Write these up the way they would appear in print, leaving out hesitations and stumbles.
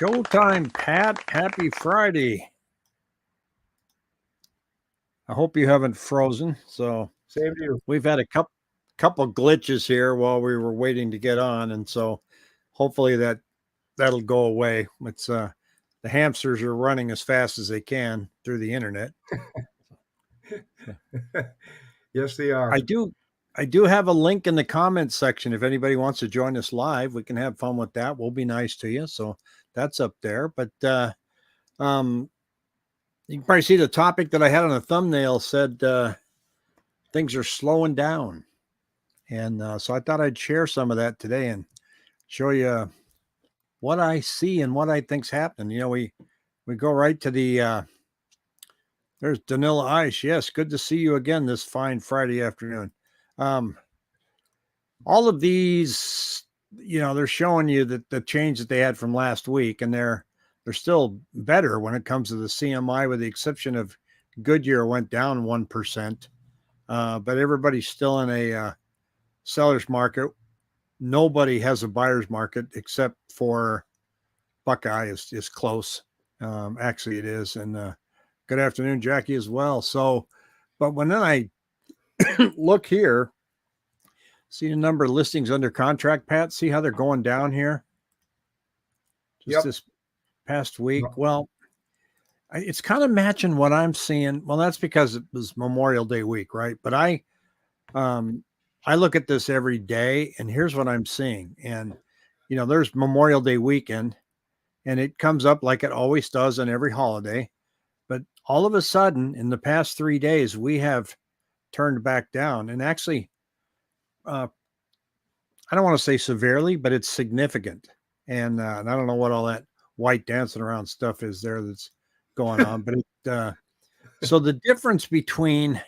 Showtime, Pat. Happy Friday. I hope you haven't frozen. So Same to you. we've had a couple glitches here while we were waiting to get on, and so hopefully that'll go away. It's the hamsters are running as fast as they can through the internet. Yes, they are. I do have a link in the comments section. If anybody wants to join us live, we can have fun with that. We'll be nice to you. So that's up there. But you can probably see the topic that I had on the thumbnail said things are slowing down. And so I thought I'd share some of that today and show you what I see and what I think's happening. You know, we go right to the there's Danila Ice. Yes, good to see you again this fine Friday afternoon. All of these, you know, they're showing you that the change that they had from last week, and they're still better when it comes to the CMI, with the exception of Goodyear went down 1%. But everybody's still in a seller's market. Nobody has a buyer's market except for Buckeye is close. Actually, it is. And good afternoon, Jackie, as well. So, but when then I look here, see the number of listings under contract, Pat, see how they're going down here? Just this past week. Well, it's kind of matching what I'm seeing. Well, that's because it was Memorial Day week, right? But I look at this every day, and here's what I'm seeing. And, you know, there's Memorial Day weekend, and it comes up like it always does on every holiday. But all of a sudden, in the past 3 days, we have turned back down. And actually, I don't want to say severely, but it's significant. And I don't know what all that white dancing around stuff is there that's going on. But so the difference between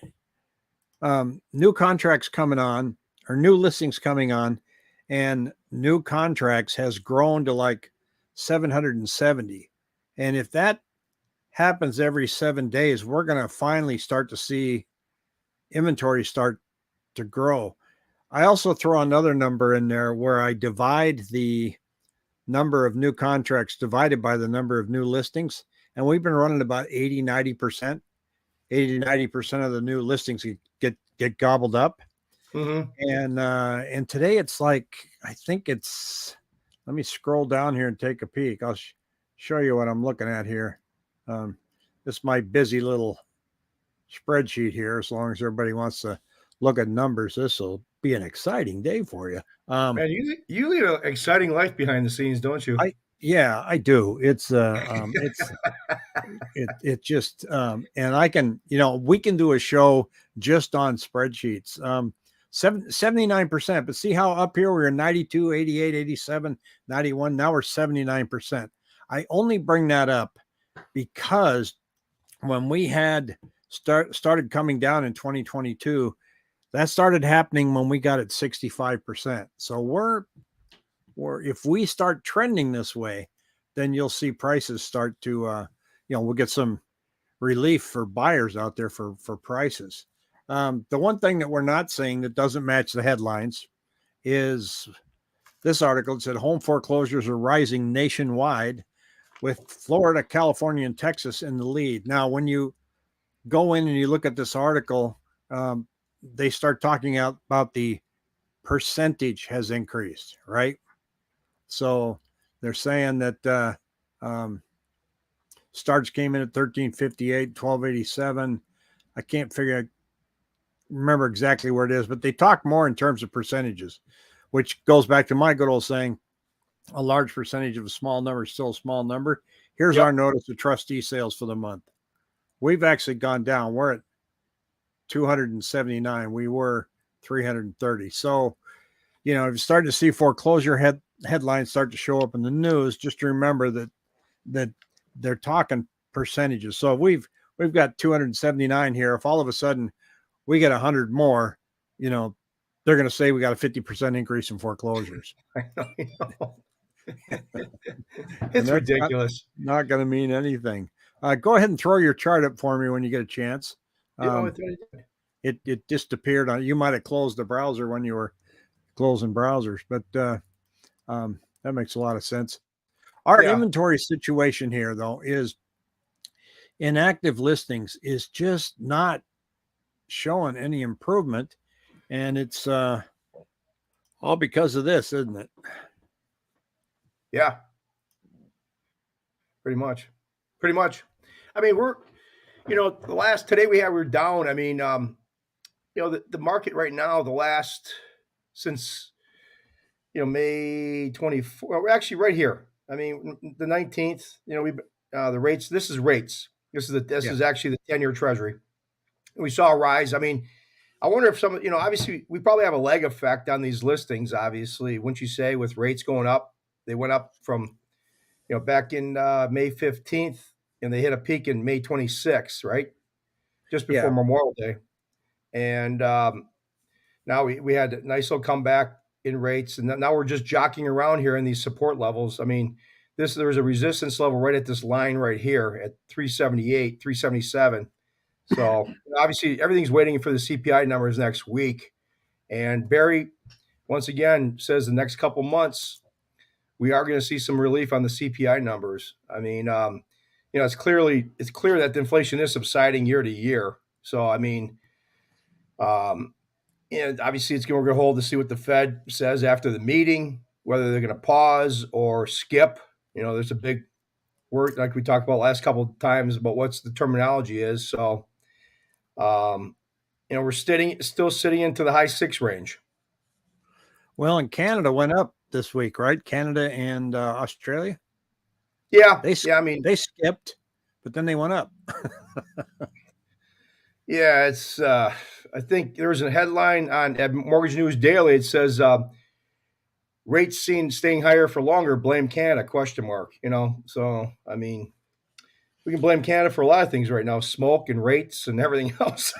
new contracts coming on, or new listings coming on, and new contracts has grown to like 770. And if that happens every 7 days, we're going to finally start to see inventory start to grow. I also throw another number in there where I divide the number of new contracts divided by the number of new listings. And we've been running about 80-90%. 80-90% of the new listings get gobbled up. Mm-hmm. And today it's like, I think it's, let me scroll down here and take a peek. I'll show you what I'm looking at here. This is my busy little spreadsheet here. As long as everybody wants to look at numbers, this will be an exciting day for you. Man, you lead an exciting life behind the scenes, don't you? Yeah, I do. It's just and I can, you know, we can do a show just on spreadsheets. 79%, but see how up here we were 92, 88, 87, 91. Now we're 79%. I only bring that up because when we had started coming down in 2022, that started happening when we got at 65%. So we're if we start trending this way, then you'll see prices start to you know, we'll get some relief for buyers out there for prices. The one thing that we're not seeing that doesn't match the headlines is this article. It said home foreclosures are rising nationwide, with Florida, California, and Texas in the lead. Now, when you go in and you look at this article, they start talking about the percentage has increased, right? So they're saying that starts came in at 1358, 1287. I can't remember exactly where it is, but they talk more in terms of percentages, which goes back to my good old saying, a large percentage of a small number is still a small number. Here's our notice of trustee sales for the month. We've actually gone down. We're at 279. We were 330. So, you know, if you start to see foreclosure headlines start to show up in the news, just remember that they're talking percentages. So we've got 279 here. If all of a sudden we get 100 more, you know, they're going to say we got a 50% increase in foreclosures. I know. It's ridiculous. Not going to mean anything. Go ahead and throw your chart up for me when you get a chance. It disappeared on. You might have closed the browser when you were closing browsers, but that makes a lot of sense. Our Yeah. inventory situation here, though, is inactive listings is just not showing any improvement, and it's all because of this, isn't it? Yeah. Pretty much. Pretty much. I mean, today we're down. I mean, the market right now, since, May 24th, well, we're actually right here. I mean, the 19th, the rates, this is rates. This Yeah. is actually the 10-year treasury. We saw a rise. I mean, I wonder if obviously we probably have a lag effect on these listings. Obviously, wouldn't you say, with rates going up, they went up from, back in May 15th, and they hit a peak in May 26th, right? Just before Yeah. Memorial Day. And now we had a nice little comeback in rates, and now we're just jockeying around here in these support levels. I mean, there's a resistance level right at this line right here at 378, 377. So obviously everything's waiting for the CPI numbers next week. And Barry, once again, says the next couple months we are going to see some relief on the CPI numbers. I mean, it's clear that the inflation is subsiding year to year. So I mean, and obviously we're going to hold to see what the Fed says after the meeting, whether they're going to pause or skip. There's a big word like we talked about last couple of times about what's the terminology is. So, we're still sitting into the high 6 range. Well, and Canada went up this week, right? Canada and Australia. Yeah, They yeah. I mean, they skipped, but then they went up. yeah. It's. I think there was a headline on Mortgage News Daily. It says rates staying higher for longer. Blame Canada? Question mark. So I mean, we can blame Canada for a lot of things right now: smoke and rates and everything else.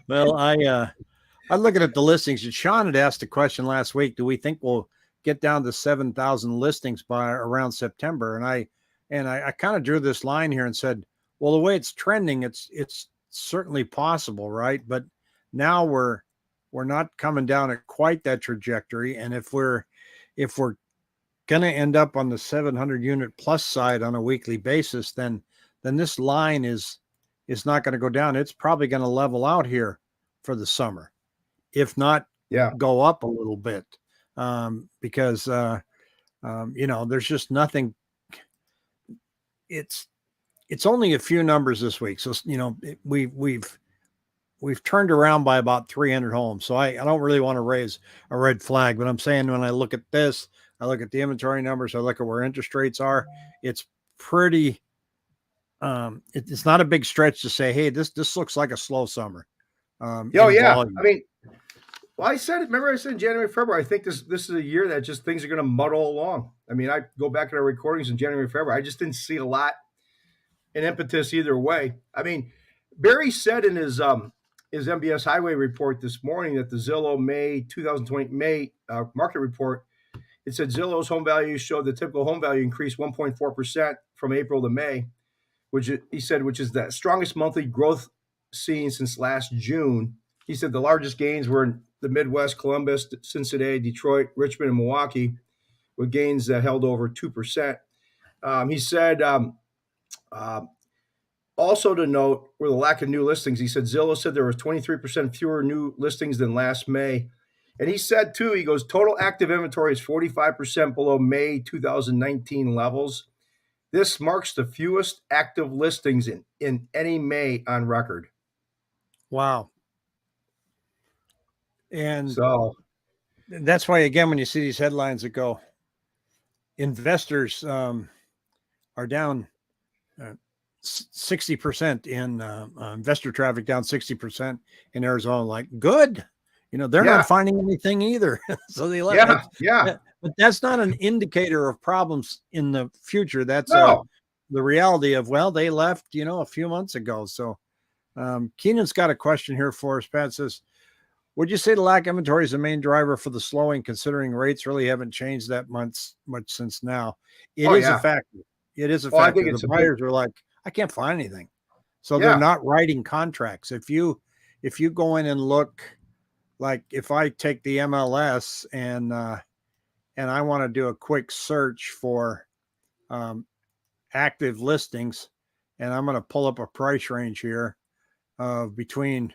Well, I'm looking at the listings, and Sean had asked a question last week. Do we think we'll get down to 7,000 listings by around September? And I kind of drew this line here and said, well, the way it's trending, it's certainly possible, right? But now we're not coming down at quite that trajectory. And if we're going to end up on the 700 unit plus side on a weekly basis, then this line is not going to go down. It's probably going to level out here for the summer, if not Yeah, go up a little bit, because there's just nothing. It's only a few numbers this week, so we've turned around by about 300 homes. So I don't really want to raise a red flag, but I'm saying when I look at this, I look at the inventory numbers, I look at where interest rates are. It's pretty. It's not a big stretch to say, hey, this looks like a slow summer. In yeah. volume. I mean, well, I said it. Remember, I said in January, February. I think this is a year that just things are going to muddle along. I mean, I go back to our recordings in January, February. I just didn't see a lot in impetus either way. I mean, Barry said in his MBS Highway report this morning that the Zillow May 2020 market report, it said Zillow's home values showed the typical home value increased 1.4% from April to May, which he said, which is the strongest monthly growth seen since last June. He said the largest gains were in the Midwest, Columbus, Cincinnati, Detroit, Richmond, and Milwaukee, with gains that held over 2%. He said also to note, with the lack of new listings, he said Zillow said there was 23% fewer new listings than last May. And he said, too, he goes, total active inventory is 45% below May 2019 levels. This marks the fewest active listings in any May on record. Wow. And So, that's why, again, when you see these headlines that go, investors are down 60% in investor traffic, down 60% in Arizona, like, good. They're yeah, not finding anything either. So they left. yeah. But that's not an indicator of problems in the future. That's No. the reality of, well, they left, a few months ago. So Keenan's got a question here for us. Pat says, would you say the lack of inventory is the main driver for the slowing, considering rates really haven't changed that much since now? It Oh, is a yeah. factor. It is a I think factor. it's The a big, buyers are like, I can't find anything. So they're yeah, not writing contracts. If you go in and look, like if I take the MLS and and I want to do a quick search for um, active listings, and I'm going to pull up a price range here of between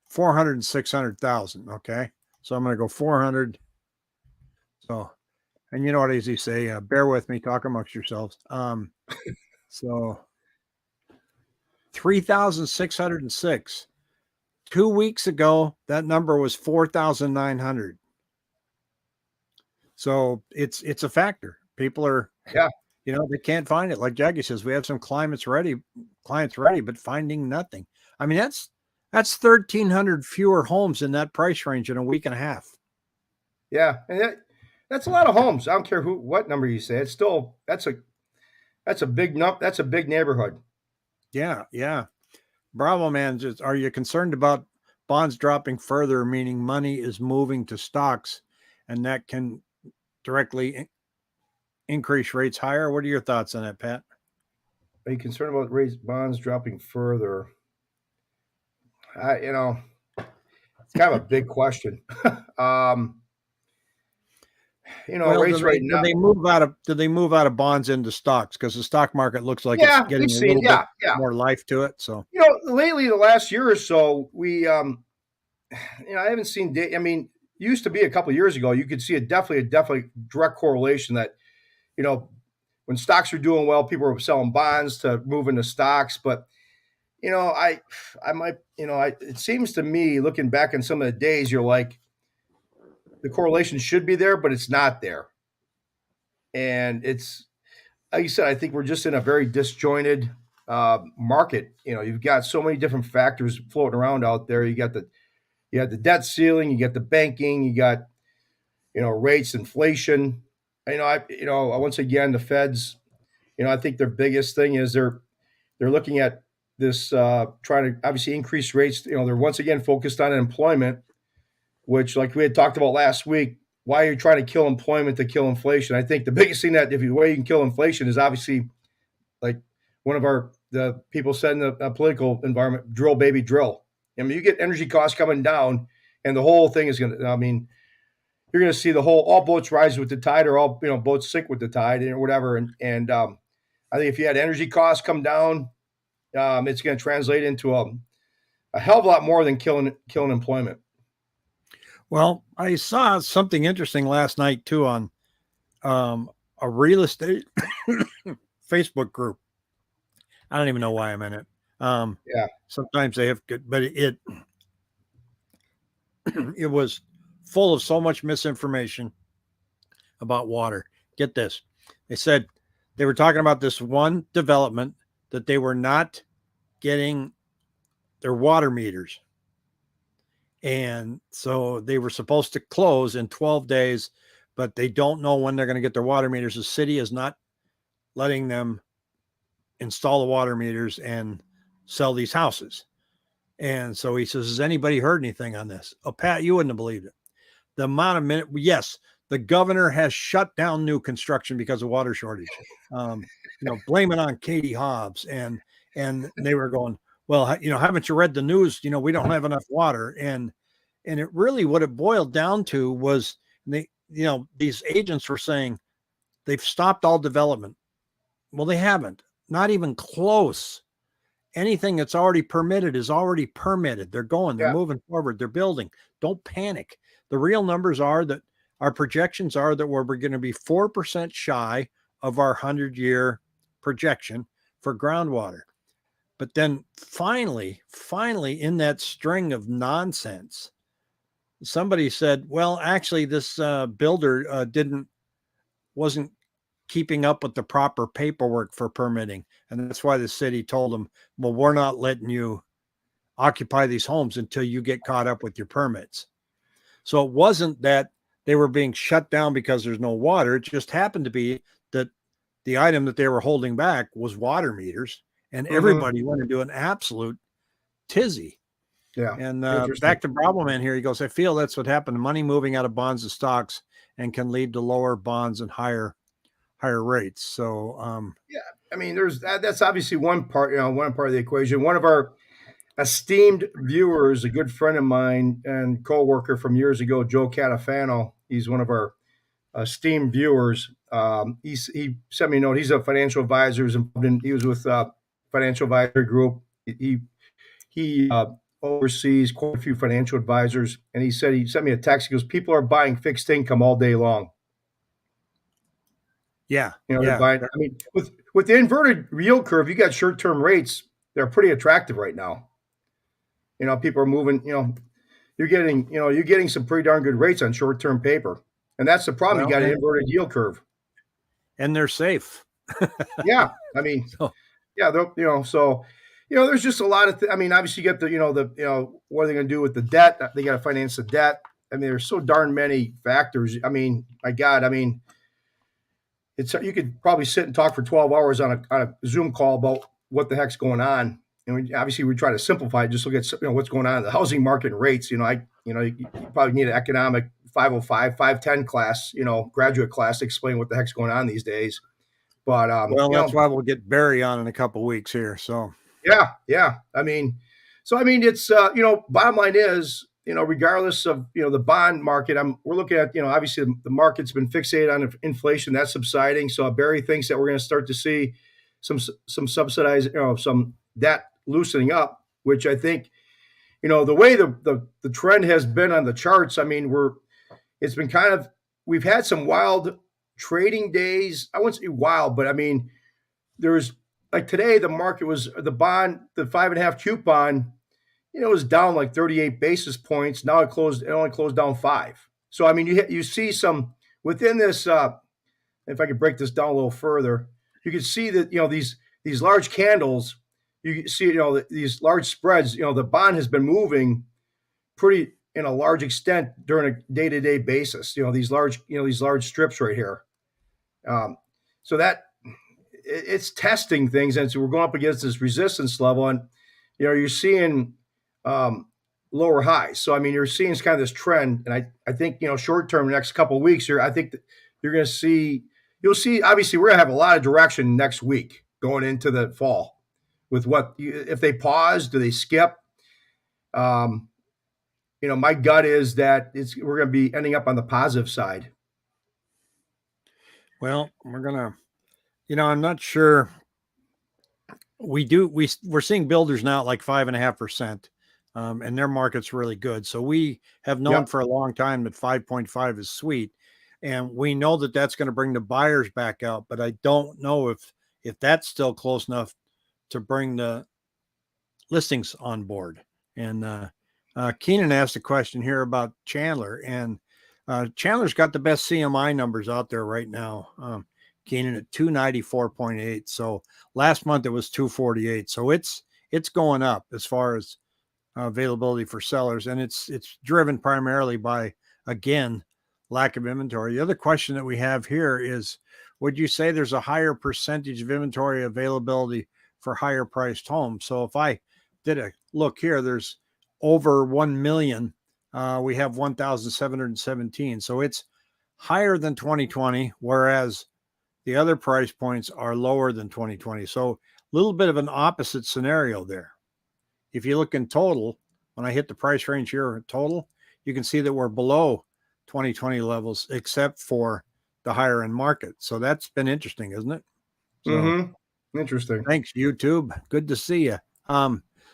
400 and 600,000. Okay. So I'm going to go 400. So, and you know what, as you say, bear with me, talk amongst yourselves. So 3,606. 2 weeks ago, that number was 4,900. So it's a factor. People are, Yeah. they can't find it. Like Jackie says, we have some clients ready, but finding nothing. I mean, that's 1,300 fewer homes in that price range in a week and a half. Yeah. And that's a lot of homes. I don't care what number you say. It's still that's a big that's a big neighborhood. Yeah, yeah. Bravo, man. Are you concerned about bonds dropping further, meaning money is moving to stocks, and that can directly increase rates higher? What are your thoughts on that, Pat? Are you concerned about raised bonds dropping further? It's kind of a big question. um, Well, rates right now. did they move out of bonds into stocks? Because the stock market looks like it's Yeah, we've getting a seen. little bit Yeah, yeah. more life to it. So Lately, the last year or so, I haven't seen. I mean, used to be a couple of years ago, you could see definitely direct correlation that you know when stocks are doing well, people are selling bonds to move into stocks. But I might, it seems to me, looking back in some of the days, you're like the correlation should be there, but it's not there, and it's like you said. I think we're just in a very disjointed market. You've got so many different factors floating around out there. You got the debt ceiling, you got the banking, you got rates, inflation. Once again, the Feds. I think their biggest thing is they're looking at this trying to obviously increase rates. They're once again focused on employment, which, like we had talked about last week, why are you trying to kill employment to kill inflation? I think the biggest thing that the way you can kill inflation is obviously like one of the people said in the political environment, drill baby drill. I mean, you get energy costs coming down, and the whole thing is going to. I mean, you're going to see the whole all boats rise with the tide, or all boats sink with the tide, or whatever. And I think if you had energy costs come down, it's going to translate into a hell of a lot more than killing employment. well, I saw something interesting last night too on a real estate Facebook group. I don't even know why I'm in it. Yeah, Sometimes they have good, but it was full of so much misinformation about water. Get this. They said they were talking about this one development that they were not getting their water meters. And so they were supposed to close in 12 days, but they don't know when they're going to get their water meters. The city is not letting them install the water meters and sell these houses. And so he says, has anybody heard anything on this? Oh, Pat, you wouldn't have believed it. The amount of minute, yes, the governor has shut down new construction because of water shortage. Blame it on Katie Hobbs. And they were going, well, haven't you read the news? We don't have enough water. And it really, what it boiled down to was these agents were saying they've stopped all development. Well, they haven't, not even close. Anything that's already permitted is already permitted. They're moving forward, they're building. Don't panic. The real numbers are that our projections are that we're going to be 4% shy of our 100-year projection for groundwater. But then finally, in that string of nonsense, somebody said, well, actually, this builder wasn't keeping up with the proper paperwork for permitting. And that's why the city told them, well, we're not letting you occupy these homes until you get caught up with your permits. So it wasn't that they were being shut down because there's no water. It just happened to be that the item that they were holding back was water meters, and everybody went into an absolute tizzy. Yeah. And back to Bravo Man here. He goes, I feel that's what happened. Money moving out of bonds to stocks and can lead to lower bonds and higher rates. So yeah. I mean, that's obviously one part. One part of the equation. One of our esteemed viewers, a good friend of mine and co-worker from years ago, Joe Catafano. He's one of our esteemed viewers. He sent me a note. He's a financial advisor. He was with Financial Advisory Group. He oversees quite a few financial advisors, and he sent me a text. He goes, "People are buying fixed income all day long." Yeah. They're Yeah. buying. I mean, with the inverted yield curve, you got short term rates. They're pretty attractive right now. People are moving. You're getting some pretty darn good rates on short term paper, and that's the problem. You Well, got an inverted yield curve. and they're safe. Yeah, I mean, So, yeah, so there's just a lot of. I mean, obviously, you get what are they going to do with the debt? They got to finance the debt. I mean, there's so darn many factors. I mean, my God, I mean, you could probably sit and talk for 12 hours on a Zoom call about what the heck's going on. And obviously, we try to simplify it. Just look at what's going on in the housing market and rates. You probably need an economic 505, 510 class, graduate class to explain what the heck's going on these days. But well, that's why we'll get Barry on in a couple of weeks here. So yeah. I mean, it's bottom line is, regardless of the bond market, we're looking at obviously the market's been fixated on inflation that's subsiding. So Barry thinks that we're going to start to see some subsidized, some debt loosening up, which I think the way the trend has been on the charts. I mean, it's been we've had some wild trading days. I wouldn't say wild, but I mean, there's like today, the market was the 5.5 coupon, was down like 38 basis points. Now it only closed down 5. So, I mean, you see some within this, if I could break this down a little further, you can see that, these large candles, you see, these large spreads, the bond has been moving pretty in a large extent during a day-to-day basis, these large strips right here. So that it's testing things. And so we're going up against this resistance level, and, you're seeing lower highs. So, I mean, you're seeing kind of this trend. And I think, short term, the next couple of weeks here, I think that you're going to you'll see, obviously, we're going to have a lot of direction next week going into the fall with if they pause, do they skip? My gut is that we're going to be ending up on the positive side. well, we're gonna, I'm not sure. We're seeing builders now at like 5.5%, and their market's really good. So we have known for a long time that 5.5 is sweet, and we know that that's going to bring the buyers back out. But I don't know if that's still close enough to bring the listings on board. And Keenan asked a question here about Chandler, and Chandler's got the best CMI numbers out there right now. Keenan at 294.8. So last month it was 248. So it's going up as far as availability for sellers, and it's driven primarily by, again, lack of inventory. The other question that we have here is, would you say there's a higher percentage of inventory availability for higher priced homes? So if I did a look here, there's over 1 million. We have 1,717. So it's higher than 2020, whereas the other price points are lower than 2020. So a little bit of an opposite scenario there. If you look in total, when I hit the price range here in total, you can see that we're below 2020 levels, except for the higher end market. So that's been interesting, isn't it? So, Interesting. Thanks, YouTube. Good to see you.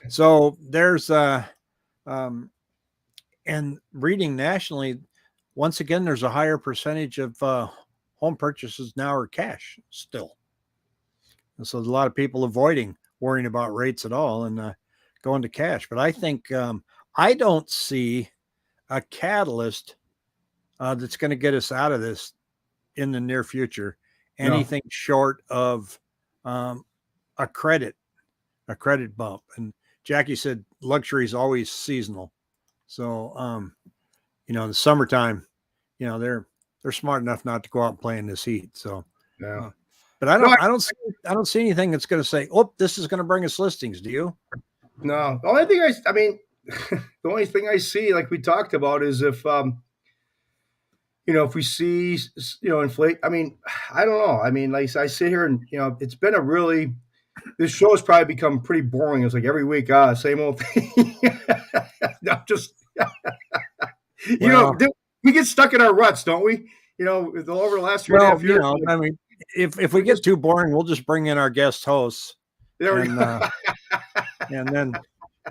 So there's and reading nationally, once again, there's a higher percentage of home purchases now are cash still. And so there's a lot of people avoiding worrying about rates at all and going to cash. But I think I don't see a catalyst that's going to get us out of this in the near future. Anything short of a credit bump. And Jackie said luxury is always seasonal. So, in the summertime, they're smart enough not to go out and play in this heat. So, but I don't see anything that's going to say, oh, this is going to bring us listings. Do you? No. The only thing the only thing I see, like we talked about, is if we see, inflate. I mean, I don't know. I mean, like I sit here and, it's been this show has probably become pretty boring. It's like every week, same old thing. No, just, we get stuck in our ruts, don't we? over the last 3.5 Well, years. I mean, if we We get just too boring, we'll just bring in our guest hosts, there we and go. then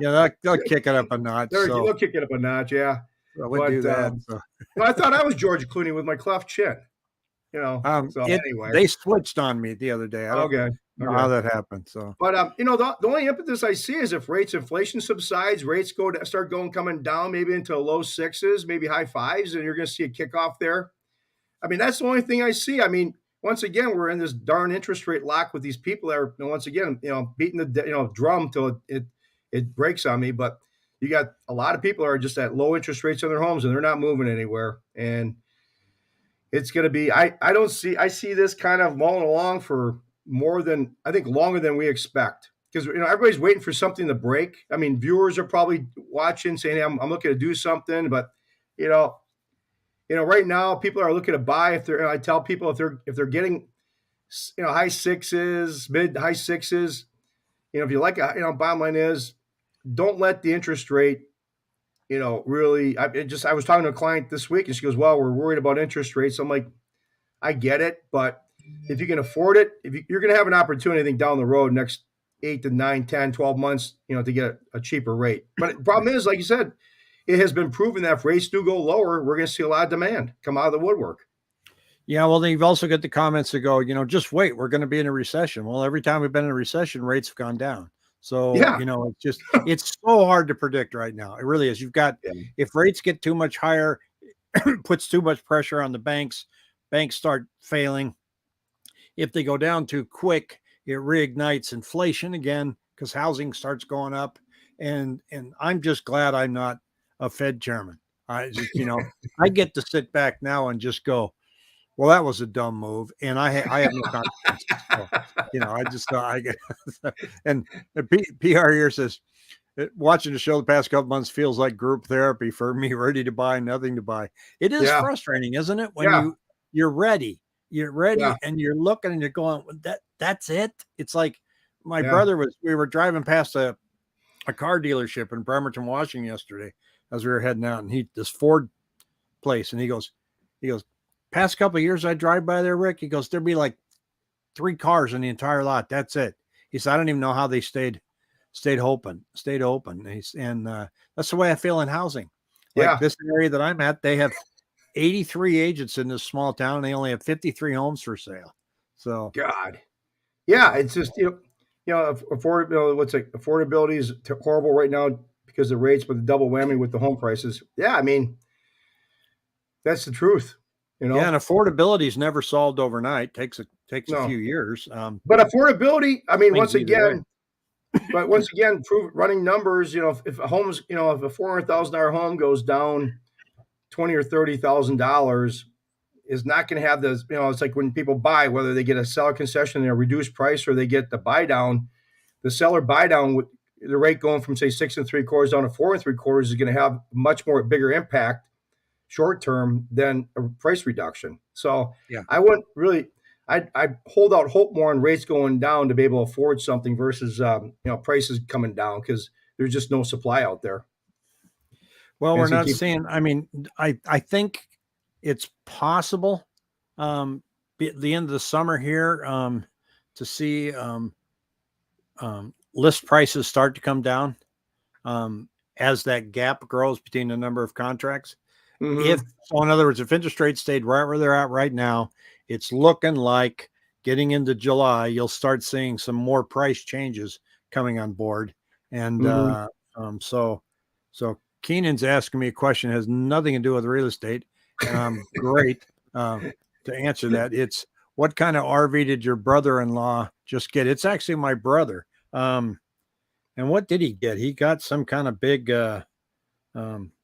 they'll kick it up a notch. There, So they'll kick it up a notch, yeah. we'll do But that. So I thought I was George Clooney with my cleft chin. So anyway, they switched on me the other day. I don't okay, know how okay. that happened. So, But the only impetus I see is if inflation subsides, rates coming down, maybe into low sixes, maybe high fives, and you're going to see a kickoff there. I mean, that's the only thing I see. I mean, once again, we're in this darn interest rate lock with these people that are once again, beating the drum till it breaks on me. But you got a lot of people are just at low interest rates on their homes and they're not moving anywhere. And it's going to be I see this kind of mulling along for longer than we expect, because everybody's waiting for something to break. I mean, viewers are probably watching saying, hey, I'm looking to do something, but right now people are looking to buy. I tell people if they're getting high sixes, mid high sixes, if you like bottom line is, don't let the interest rate really. I was talking to a client this week and she goes, well, we're worried about interest rates. I'm like, I get it, but if you can afford it, you're going to have an opportunity, I think, down the road next 8 to 9, 10, 12 months, to get a cheaper rate. But the problem is, like you said, it has been proven that if rates do go lower, we're going to see a lot of demand come out of the woodwork. yeah, well, then you've also got the comments that go, just wait, we're going to be in a recession. Well, every time we've been in a recession, rates have gone down. So, Yeah. It's so hard to predict right now. It really is. You've got, if rates get too much higher, puts too much pressure on the banks start failing. If they go down too quick, it reignites inflation again because housing starts going up. And I'm just glad I'm not a Fed chairman. I just, I get to sit back now and just go, well, that was a dumb move. And I have no consequences. So, I just thought I get, and PR here says, watching the show the past couple months feels like group therapy for me, ready to buy, nothing to buy. It is frustrating, isn't it? When you're ready and you're looking and you're going, that's it. It's like my brother we were driving past a car dealership in Bremerton, Washington yesterday as we were heading out, and this Ford place, and he goes, past couple of years I drive by there, Rick, he goes, there'd be like 3 cars in the entire lot. That's it. He said, I don't even know how they stayed open. And that's the way I feel in housing. Like this area that I'm at, they have 83 agents in this small town. They only have 53 homes for sale. So God, it's just affordability. Affordability is horrible right now because of rates, but the double whammy with the home prices. Yeah, I mean, that's the truth. Yeah, and affordability is never solved overnight. Takes a few years. But affordability, I mean, once again, running numbers. If a home's, if a $400,000 home goes down $20,000 or $30,000, is not going to have those. It's like when people buy, whether they get a seller concession and a reduced price or they get the buy down. The seller buy down with the rate going from say 6 3/4 down to 4 3/4 is going to have much more bigger impact short term than a price reduction. So I wouldn't really. I hold out hope more on rates going down to be able to afford something versus prices coming down because there's just no supply out there. Well, we're not seeing. I mean, I think it's possible at the end of the summer here to see list prices start to come down as that gap grows between the number of contracts. Mm-hmm. In other words, if interest rates stayed right where they're at right now, it's looking like getting into July, you'll start seeing some more price changes coming on board. And so Keenan's asking me a question that has nothing to do with real estate. And I'm great to answer that. It's, what kind of RV did your brother-in-law just get? It's actually my brother. And what did he get? He got some kind of big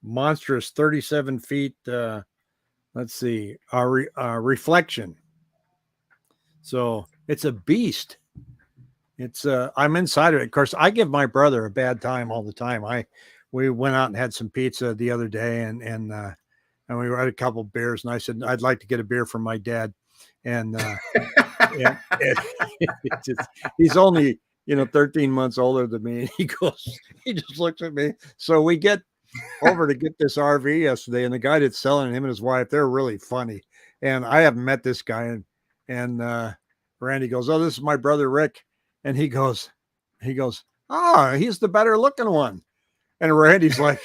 monstrous 37 feet let's see, reflection. So it's a beast. It's I'm inside of it. Of course, I give my brother a bad time all the time. We went out and had some pizza the other day, and we had a couple beers, and I said I'd like to get a beer from my dad, and he's only 13 months older than me. He just looks at me. So we get over to get this RV yesterday, and the guy that's selling, him and his wife, they're really funny. and I haven't met this guy. And Randy goes, "Oh, this is my brother Rick," and he goes, "Ah, he's the better looking one." And Randy's like,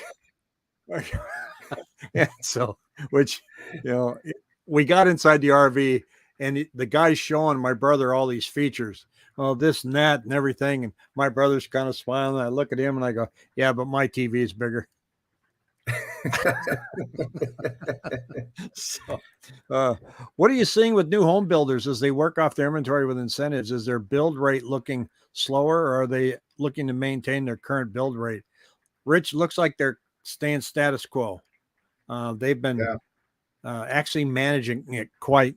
and so, which, you know, we got inside the RV, and the guy's showing my brother all these features, oh, this and that and everything. And my brother's kind of smiling. I look at him and I go, "Yeah, but my TV is bigger." So, uh, what are you seeing with new home builders as they work off their inventory with incentives? Is their build rate looking slower, or are they looking to maintain their current build rate? Rich, looks like they're staying status quo. They've been Yeah. actually managing it quite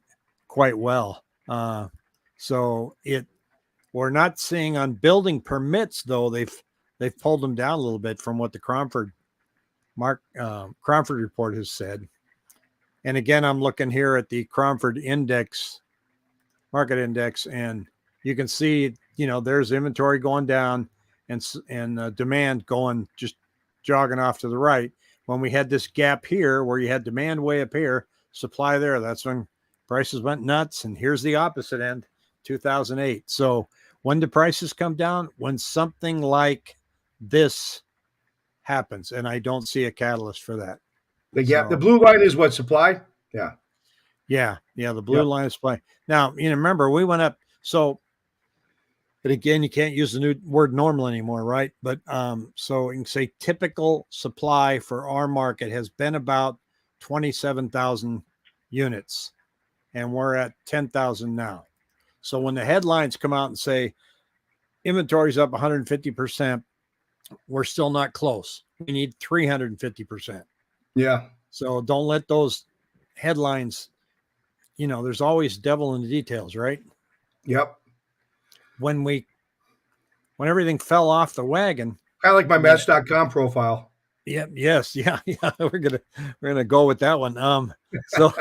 well. So we're not seeing on building permits though. They've pulled them down a little bit from what the Cromford report has said. And again, I'm looking here at the Cromford market index, and you can see, there's inventory going down and demand going, just jogging off to the right. When we had this gap here where you had demand way up here, supply there, that's when prices went nuts. And here's the opposite end, 2008. So when do prices come down? When something like this happens, and I don't see a catalyst for that. The gap. The So blue line is what, supply? Yeah. yeah, the blue Yep. line is supply. Now, remember we went up. So, but again, you can't use the new word normal anymore, right? But so you can say typical supply for our market has been about 27,000 units, and we're at 10,000 now. So when the headlines come out and say inventory's up 150%, we're still not close. We need 350%. Yeah. So don't let those headlines, there's always devil in the details, right? Yep. When everything fell off the wagon, Kind of like my I mean, Match.com profile. yeah, yes, yeah, we're gonna go with that one. So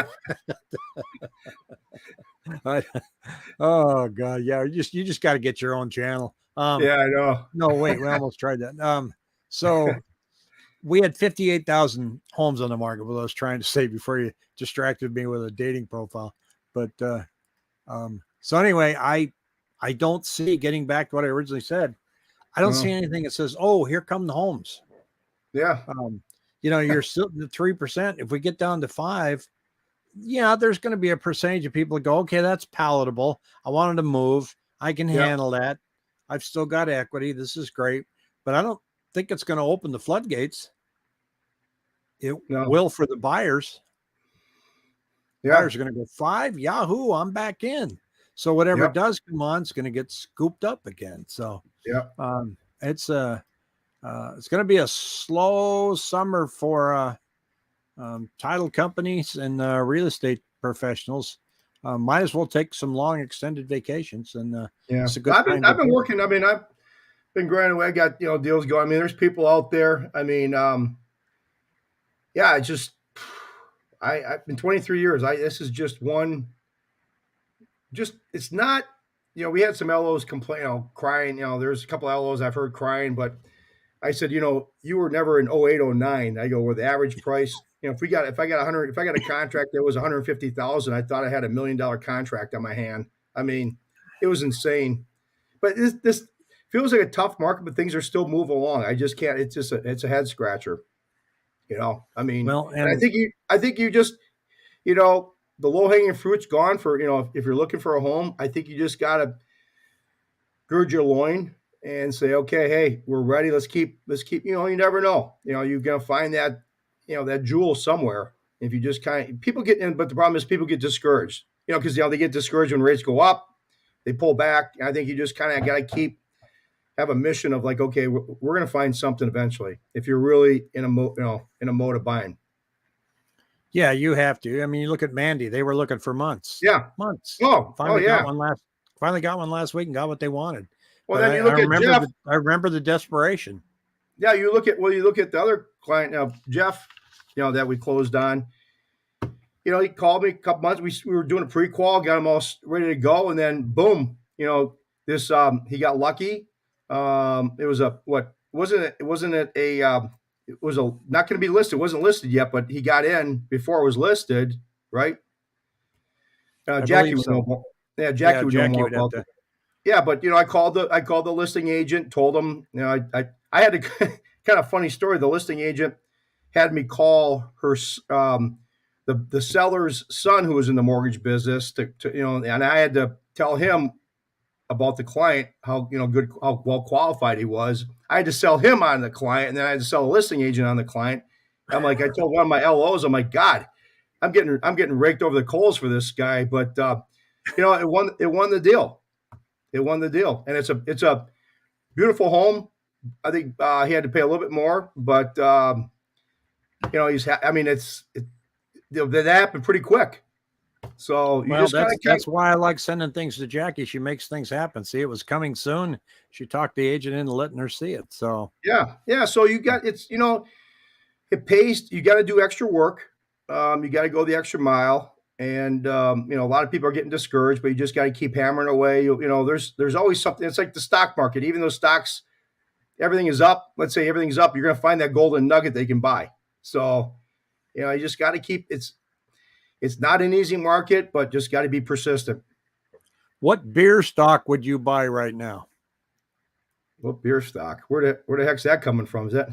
I, oh god, yeah, you just got to get your own channel. Yeah, I know. No, wait, we almost tried that. So we had 58,000 homes on the market. What I was trying to say before you distracted me with a dating profile, but so anyway, I don't see, getting back to what I originally said, I don't see No. anything that says, "Oh, here come the homes." Yeah. You're still at 3%. If we get down to 5, yeah, there's going to be a percentage of people that go, "Okay, that's palatable. I wanted to move. I can Yep. handle that. I've still got equity. This is great." But I don't think it's going to open the floodgates. It No. will for the buyers. Yeah. Buyers are going to go, 5, Yahoo, I'm back in. So whatever Yep. does come on, it's going to get scooped up again. So Yep. it's going to be a slow summer for title companies and real estate professionals. Might as well take some long extended vacations, and Yeah. it's a good time to I've been do it. working. I mean, I've been grinding away. I got, deals going. I mean, there's people out there. I mean, yeah, it's just I've been 23 years. This is just one. Just it's not. We had some LOs complain, crying. There's a couple LOs I've heard crying, but I said, you were never in 08, 09. I go, where the average price, if I got a contract that was 150,000, I thought I had $1 million contract on my hand. I mean, it was insane. But this feels like a tough market, but things are still moving along. I just can't. It's a head scratcher. I mean, Well, and and I think you just, the low hanging fruit's gone for, if you're looking for a home, I think you just got to gird your loin and say, okay, hey, we're ready. Let's keep, you never know. You're going to find that, that jewel somewhere. If you just people get in, but the problem is people get discouraged, because, they get discouraged when rates go up, they pull back. And I think you just kind of got to have a mission of like, okay, we're going to find something eventually. If you're really in a mode of buying. yeah, you have to. I mean, you look at Mandy; they were looking for months, Yeah. months. Oh Finally got yeah. one last. Finally got one last week and got what they wanted. Well, But then I, you I look at remember Jeff. the desperation. Yeah, you look at the other client now, Jeff, that we closed on. He called me a couple months. We were doing a pre-qual, got him all ready to go, and then boom, this he got lucky. It was a what wasn't it a it was a not going to be listed. It wasn't listed yet, but he got in before it was listed, right? I Jackie believe would know so. more. Yeah, Yeah, Jackie would know Jackie more would have about to. it. Yeah, but I called the listing agent, told him, I had a kind of funny story. The listing agent had me call the seller's son who was in the mortgage business and I had to tell him about the client, how good, how well qualified he was. I had to sell him on the client, and then I had to sell a listing agent on the client. I'm like, I told one of my LOs, I'm like, God, I'm getting raked over the coals for this guy, but it won the deal. It won the deal, and it's a beautiful home. I think he had to pay a little bit more, but I mean, that happened pretty quick. So you Well, just that's kind that's why I like sending things to Jackie. She makes things happen. See, it was coming soon. She talked the agent into letting her see it. So yeah. So it pays. You got to do extra work. You got to go the extra mile. And a lot of people are getting discouraged, but you just got to keep hammering away. There's always something. It's like the stock market. Even though stocks, everything is up. Let's say everything's up, you're going to find that golden nugget they can buy. So you just got to keep. It's not an easy market, but just got to be persistent. what beer stock would you buy right now? What beer stock? Where the heck's that coming from? Is that?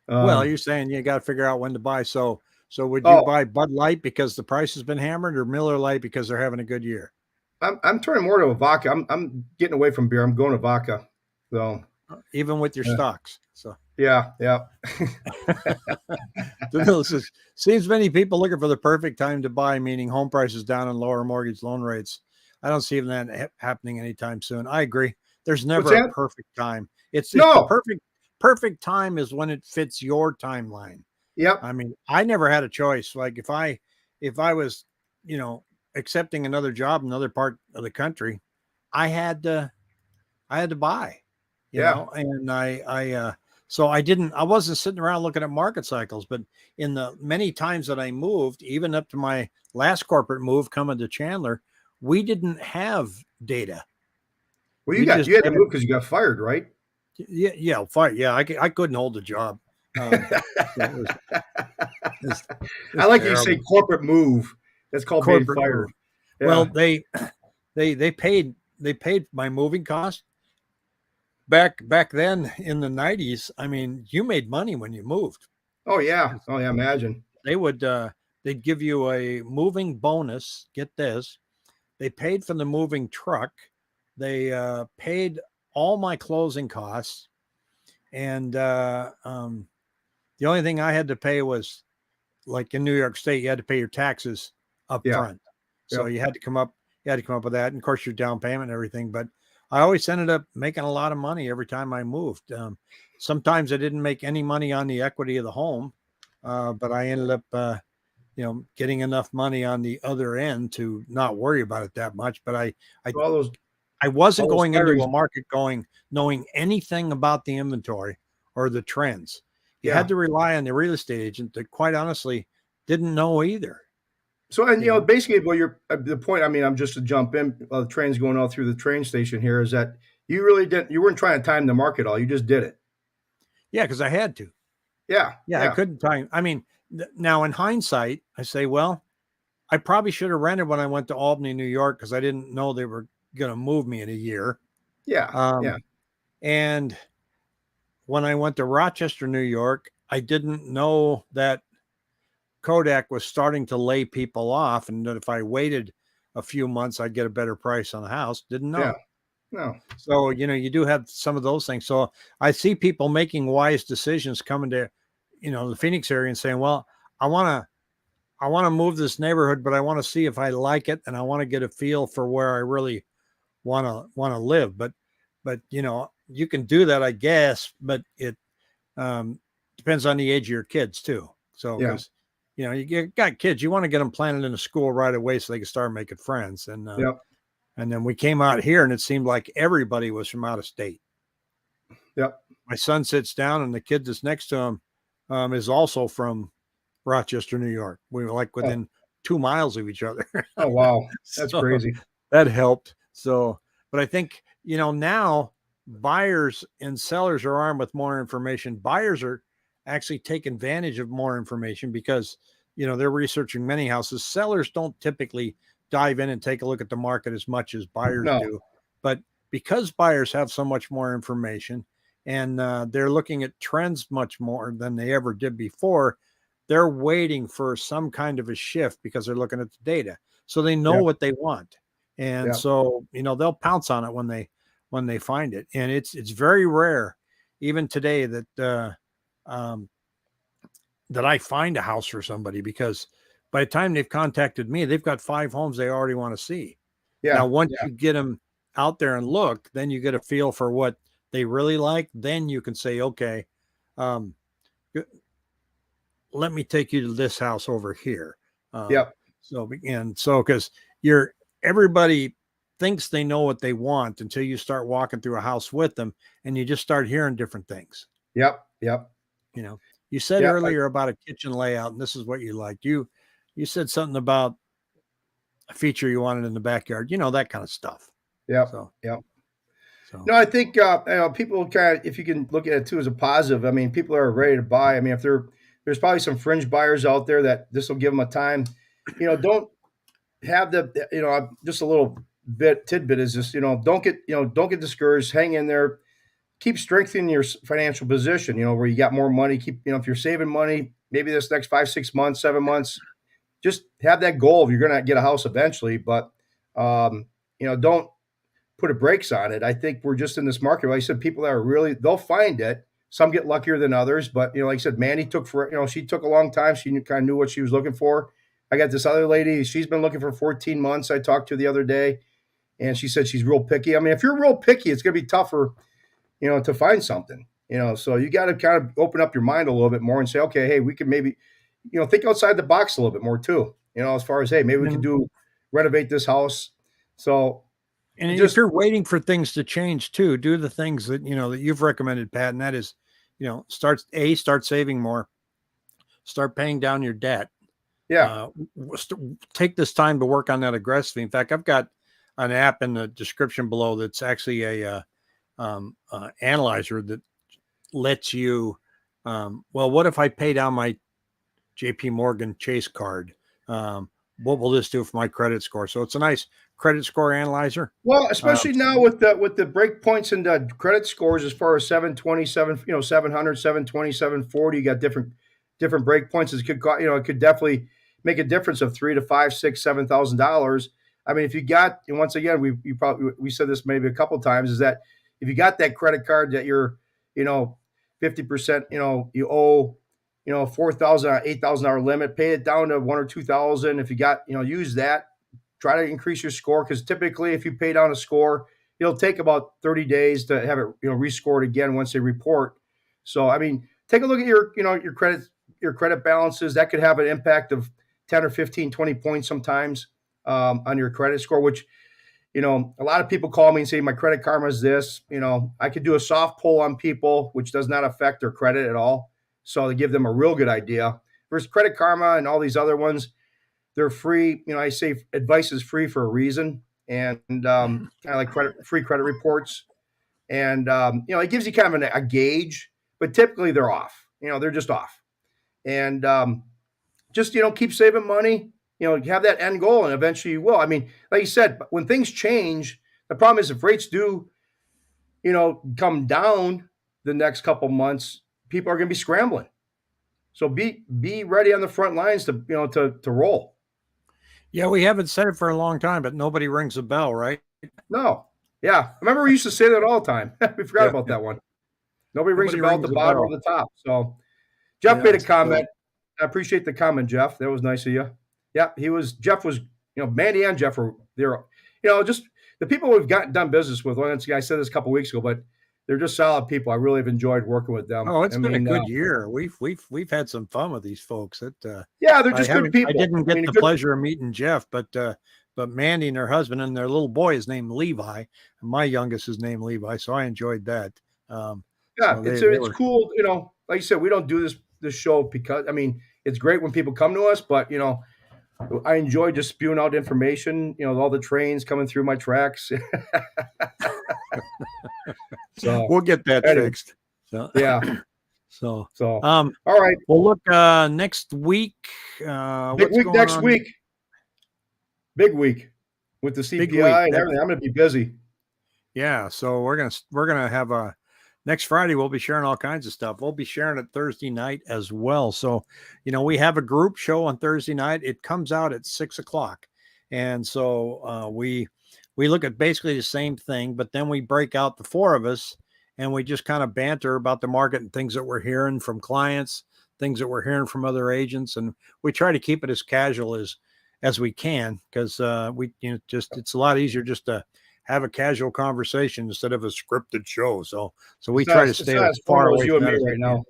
Well, Um, you're saying you got to figure out when to buy. So would you oh, buy Bud Light because the price has been hammered, or Miller Light because they're having a good year? I'm turning more to a vodka. I'm getting away from beer. I'm going to vodka. So Even with your uh, stocks. So yeah. seems many people looking for the perfect time to buy, meaning home prices down and lower mortgage loan rates. I don't see that happening anytime soon. I agree. There's What's never a that? perfect time. It's the No. perfect time is when it fits your timeline. Yep. I mean, I never had a choice. Like if I was, accepting another job in another part of the country, I had to I had to buy, Yeah. and so I wasn't sitting around looking at market cycles, but in the many times that I moved, even up to my last corporate move coming to Chandler, we didn't have data. Well, We just you had to had move because you got fired, right? yeah, fire. Yeah, I couldn't hold a job. Um, so it's, I it's like that you say terrible. corporate move. That's called being Corporate fired. move. Well, Yeah. they paid my moving cost back then in the 90s. I mean, you made money when you moved. Oh yeah. Oh yeah. Imagine. They would they'd give you a moving bonus. Get this. They paid for the moving truck. They paid all my closing costs, and the only thing I had to pay was, like in New York State, you had to pay your taxes up Yeah. front. So Yep. you had to come up with that, and of course your down payment and everything. But I always ended up making a lot of money every time I moved. Sometimes I didn't make any money on the equity of the home, but I ended up, getting enough money on the other end to not worry about it that much. But I, All those I wasn't all those going into firings. a market knowing anything about the inventory or the trends. You had Yeah. to rely on the real estate agent that, quite honestly, didn't know either. So, and You know, basically, well, you're the point. I mean, I'm just to jump in. The train's going all through the train station here. Is that you really didn't? You weren't trying to time the market all. You just did it. yeah, because I had to. Yeah. Yeah, I Yeah. couldn't time. I mean, now in hindsight, I say, well, I probably should have rented when I went to Albany, New York, because I didn't know they were going to move me in a year. Yeah. Yeah. Um, and when I went to Rochester, New York, I didn't know that Kodak was starting to lay people off, and that if I waited a few months, I'd get a better price on the house. Didn't Yeah. know. No. So, you do have some of those things. So I see people making wise decisions coming to, the Phoenix area and saying, well, I want to, I want to move this neighborhood, but I want to see if I like it, and I want to get a feel for where I really want to live. But you can do that, I guess, but it um, depends on the age of your kids too. So, Yeah. because you got kids, you want to get them planted in a school right away so they can start making friends. Yep. And then we came out here, and it seemed like everybody was from out of state. Yep. My son sits down, and the kid that's next to him is also from Rochester, New York. We were like Oh. within 2 miles of each other. Oh wow. That's So crazy. that helped. So, but I think, now buyers and sellers are armed with more information. Buyers are actually take advantage of more information because, they're researching many houses. Sellers don't typically dive in and take a look at the market as much as buyers No. do. But because buyers have so much more information and they're looking at trends much more than they ever did before, they're waiting for some kind of a shift because they're looking at the data. So they know Yeah. what they want. And Yeah. so, they'll pounce on it when they find it. And it's very rare, even today, um, that I find a house for somebody, because by the time they've contacted me, they've got 5 homes they already want to see. Now, Yeah. once Yeah. you get them out there and look, then you get a feel for what they really like. Then you can say, okay, um, let me take you to this house over here. Yep. Because everybody thinks they know what they want until you start walking through a house with them and you just start hearing different things. Yep. Yep. You said Yep. earlier about a kitchen layout, and this is what you liked. You said something about a feature you wanted in the backyard, that kind of stuff. Yep. So, Yep. so No, I think people kind of, if you can look at it too as a positive. I mean, people are ready to buy. I mean, if there's probably some fringe buyers out there that this will give them a time. Don't have just a little bit tidbit is just don't get discouraged. Hang in there. Keep strengthening your financial position. Where you got more money. Keep if you're saving money, maybe this next 5, 6 months, 7 months, just have that goal of you're going to get a house eventually. But don't put a brakes on it. I think we're just in this market. Like I said, people that are really, they'll find it. Some get luckier than others, but like I said, Mandy she took a long time. She kind of knew what she was looking for. I got this other lady. She's been looking for 14 months. I talked to her the other day, and she said she's real picky. I mean, if you're real picky, it's going to be tougher, to find something. So you got to kind of open up your mind a little bit more and say, okay, hey, we can maybe, think outside the box a little bit more too. As far as hey, maybe we could renovate this house. So. And if Just you're waiting for things to change too, do the things that that you've recommended, Pat, and that is, start saving more, start paying down your debt. yeah, Take this time to work on that aggressively. In fact, I've got an app in the description below that's actually a analyzer that lets you. What if I pay down my J.P. Morgan Chase card? What will this do for my credit score? So it's a nice credit score analyzer. well, especially now with the break points and the credit scores as far as 720, 700, 720, 740, you got different break points. It could definitely make a difference of $3 to $5, $6, $7,000. I mean, if you got, and once again, we said this maybe a couple of times, is that if you got that credit card that you're, 50%, you owe, $4,000, $8,000 limit, pay it down to $1,000 or $2,000. If you got, use that. Try to increase your score, because typically if you pay down a score, it'll take about 30 days to have it rescored again once they report. So I mean, take a look at your credit balances. That could have an impact of 10 or 15, 20 points sometimes on your credit score, which a lot of people call me and say my Credit Karma is this. I could do a soft pull on people, which does not affect their credit at all. So to give them a real good idea versus Credit Karma and all these other ones, they're free. I say advice is free for a reason, and kind of like free credit reports, and it gives you kind of a gauge. But typically they're off. They're just off, and just keep saving money. Have that end goal, and eventually you will. I mean, like you said, when things change, the problem is if rates do, come down the next couple months, people are going to be scrambling. So be ready on the front lines to to roll. Yeah, we haven't said it for a long time, but nobody rings a bell, right? No. Yeah. I remember we used to say that all the time. We forgot Yeah, about yeah. that one. Nobody rings a Nobody bell at rings the a bottom or bell. the top. So Jeff Yeah. made a comment. I appreciate the comment, Jeff. That was nice of you. Yeah, Jeff was, Mandy and Jeff were there. Just the people we've done business with. Once again, I said this a couple of weeks ago, but they're just solid people. I really have enjoyed working with them. Oh, it's I been a mean, good year. We've had some fun with these folks. yeah, they're just good people. I didn't get the good, pleasure of meeting Jeff, but Mandy and her husband and their little boy is named Levi, and my youngest is named Levi, so I enjoyed that. yeah, So it's they it's were. cool. Like you said, we don't do this show because it's great when people come to us, but I enjoy just spewing out information, all the trains coming through my tracks. So We'll get that anyway, fixed. So yeah. so So um all right. well, look, next week, Big what's week going next on? week. big week with the Big CPI week. and everything. I'm going to be busy. Yeah, so we're gonna have a next Friday. We'll be sharing all kinds of stuff. We'll be sharing it Thursday night as well. So, we have a group show on Thursday night. It comes out at 6 o'clock, and so we look at basically the same thing, but then we break out the four of us and we just kind of banter about the market and things that we're hearing from clients, things that we're hearing from other agents, and we try to keep it as casual as we can because we just it's a lot easier just to have a casual conversation instead of a scripted show. So we try to It's stay not as as far formal as away you from and that me as we right can. now.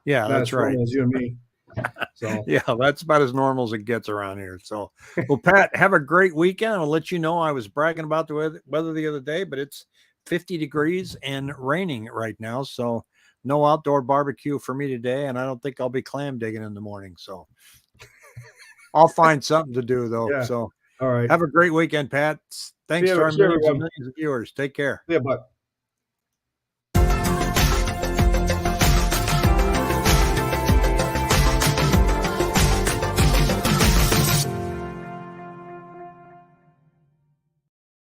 Yeah, Not as that's right. formal as you and me. So Yeah, that's about as normal as it gets around here. So, well, Pat, have a great weekend. I'll let you know I was bragging about the weather the other day, but it's 50 degrees and raining right now. So, no outdoor barbecue for me today. And I don't think I'll be clam digging in the morning. So, I'll find something to do though. yeah. So, All right. have a great weekend, Pat. Thanks to our See you, millions and everyone. millions of viewers. Take care. See you, bud.